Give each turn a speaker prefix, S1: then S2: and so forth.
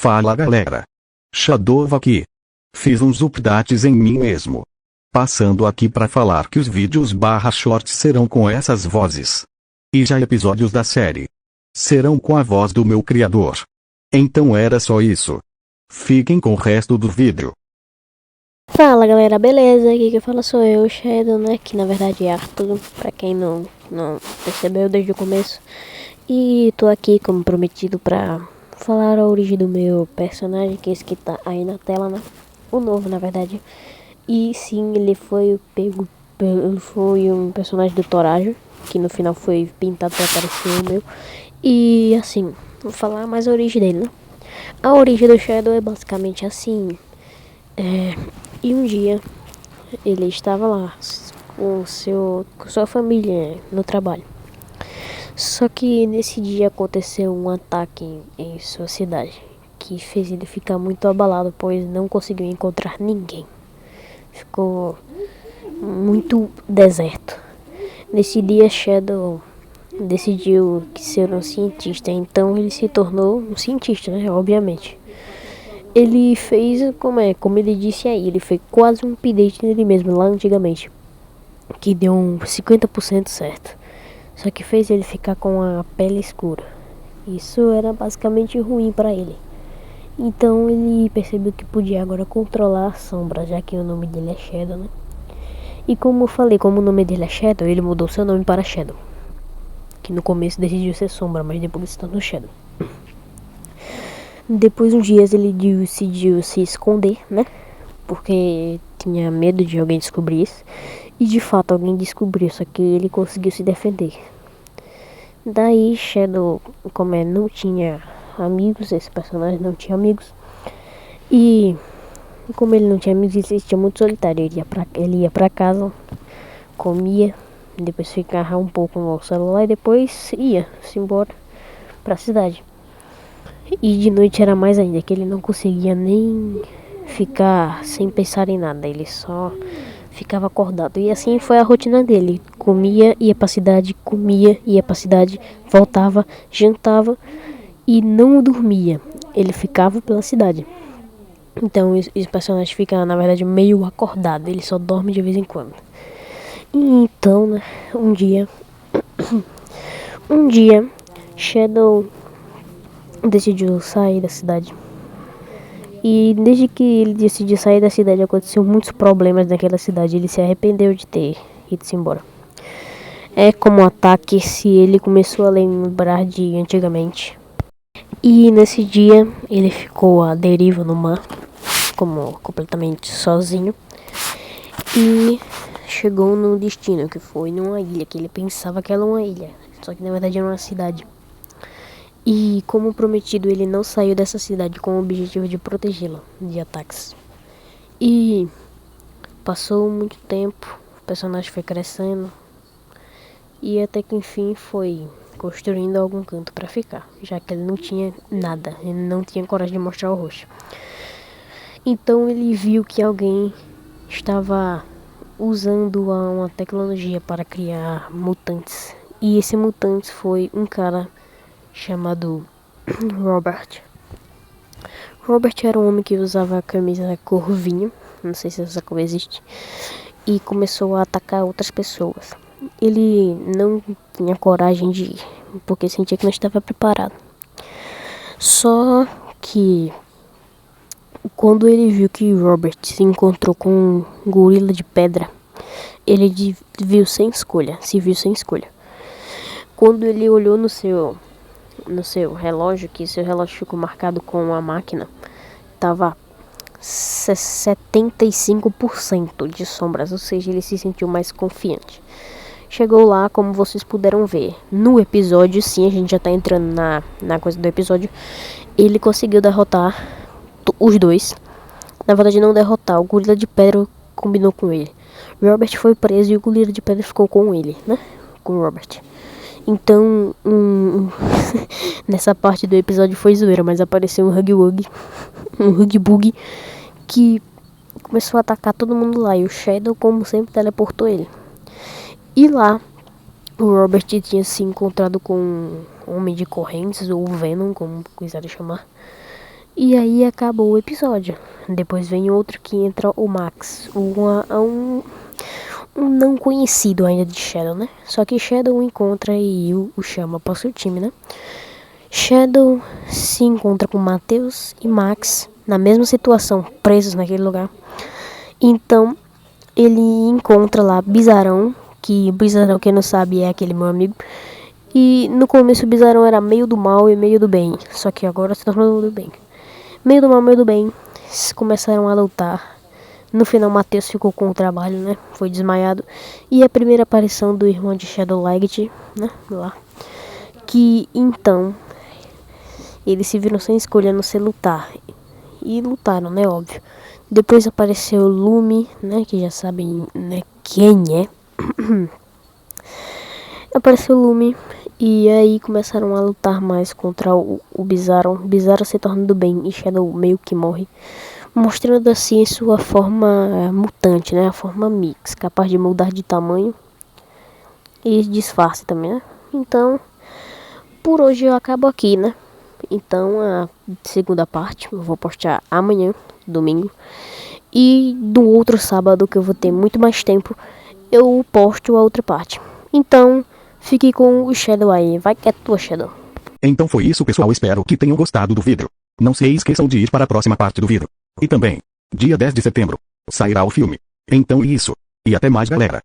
S1: Fala galera. Shadow aqui. Fiz uns updates em mim mesmo. Passando aqui para falar que os vídeos /shorts serão com essas vozes. E já episódios da série serão com a voz do meu criador. Então era só isso. Fiquem com o resto do vídeo.
S2: Fala galera, beleza? Aqui quem fala sou eu, Shadow, né? Que na verdade é Arthur, pra quem não percebeu desde o começo. E tô aqui como prometido pra falar a origem do meu personagem, que é esse que tá aí na tela, né? O novo, na verdade. E sim, ele foi um personagem do Torajo, que no final foi pintado pra parecer o meu. E assim, vou falar mais a origem dele, né? A origem do Shadow é basicamente assim. E um dia ele estava lá com sua família no trabalho. Só que nesse dia aconteceu um ataque em sua cidade, que fez ele ficar muito abalado, pois não conseguiu encontrar ninguém. Ficou muito deserto. Nesse dia Shadow decidiu ser um cientista, então ele se tornou um cientista, né? Obviamente. Ele fez, como ele disse aí, ele fez quase um update nele mesmo, lá antigamente, que deu um 50% certo. Só que fez ele ficar com a pele escura. Isso era basicamente ruim pra ele. Então ele percebeu que podia agora controlar a sombra, já que o nome dele é Shadow, né? E como eu falei, como o nome dele é Shadow, ele mudou seu nome para Shadow. Que no começo decidiu ser Sombra, mas depois se tornou Shadow. Depois de uns dias ele decidiu se esconder, né? Porque tinha medo de alguém descobrir isso. E de fato alguém descobriu, só que ele conseguiu se defender. Daí Shadow, não tinha amigos, esse personagem não tinha amigos. E como ele não tinha amigos, ele se sentia muito solitário. Ele ia pra casa, comia, depois ficava um pouco no celular e depois ia-se embora pra cidade. E de noite era mais ainda, que ele não conseguia nem ficar sem pensar em nada, ele só ficava acordado. E assim foi a rotina dele: comia, ia pra cidade, comia, ia pra cidade, voltava, jantava e não dormia. Ele ficava pela cidade. Então esse personagem fica, na verdade, meio acordado, ele só dorme de vez em quando. E então, né, um dia, Shadow decidiu sair da cidade. E desde que ele decidiu sair da cidade, aconteceu muitos problemas naquela cidade. Ele se arrependeu de ter ido-se embora. É como um ataque se ele começou a lembrar de antigamente. E nesse dia ele ficou à deriva no mar, como completamente sozinho. E chegou no destino, que foi numa ilha, que ele pensava que era uma ilha, só que na verdade era uma cidade. E como prometido, ele não saiu dessa cidade com o objetivo de protegê-la de ataques. E passou muito tempo, o personagem foi crescendo e até que enfim foi construindo algum canto para ficar, já que ele não tinha nada, ele não tinha coragem de mostrar o rosto. Então ele viu que alguém estava usando uma tecnologia para criar mutantes. E esse mutante foi um cara chamado Robert. Robert era um homem que usava a camisa cor vinho, não sei se essa cor existe, e começou a atacar outras pessoas. Ele não tinha coragem de ir, porque sentia que não estava preparado. Só que quando ele viu que Robert se encontrou com um gorila de pedra, ele se viu sem escolha. Quando ele olhou no seu relógio, que seu relógio ficou marcado com uma máquina, tava 75% de sombras, ou seja, ele se sentiu mais confiante. Chegou lá, como vocês puderam ver no episódio, sim, a gente já tá entrando na coisa do episódio. Ele conseguiu derrotar os dois. Na verdade, não derrotar, o gorila de pedra combinou com ele. Robert foi preso e o gorila de pedra ficou com ele, né? Com o Robert. Então, nessa parte do episódio foi zoeira, mas apareceu um Hug Bug, que começou a atacar todo mundo lá. E o Shadow, como sempre, teleportou ele. E lá, o Robert tinha se encontrado com um homem de correntes, ou Venom, como quiserem chamar. E aí acabou o episódio. Depois vem outro que entra o Max, um não conhecido ainda de Shadow, né? Só que Shadow encontra e o chama para o seu time, né? Shadow se encontra com Matheus e Max na mesma situação, presos naquele lugar. Então ele encontra lá Bizarrão, que Bizarrão, quem não sabe, é aquele meu amigo. E no começo o Bizarrão era meio do mal e meio do bem, só que agora se tornou do bem. Meio do mal, meio do bem, começaram a lutar. No final Matheus ficou com o trabalho, né? Foi desmaiado. E a primeira aparição do irmão de Shadow Light, né? Lá. Que então eles se viram sem escolha, não sei lutar. E lutaram, né? Óbvio. Depois apareceu o Lume, né? Que já sabem, né? Quem é. Apareceu o Lume. E aí começaram a lutar mais contra o Bizarro. O Bizarro se torna do bem e Shadow meio que morre. Mostrando assim sua forma mutante, né? A forma mix, capaz de mudar de tamanho e disfarce também, né? Então, por hoje eu acabo aqui, né? Então, a segunda parte eu vou postar amanhã, domingo. E do outro sábado, que eu vou ter muito mais tempo, eu posto a outra parte. Então, fique com o Shadow aí. Vai que é tua, Shadow.
S1: Então foi isso, pessoal, espero que tenham gostado do vídeo. Não se esqueçam de ir para a próxima parte do vídeo. E também, dia 10 de setembro, sairá o filme. Então é isso. E até mais, galera.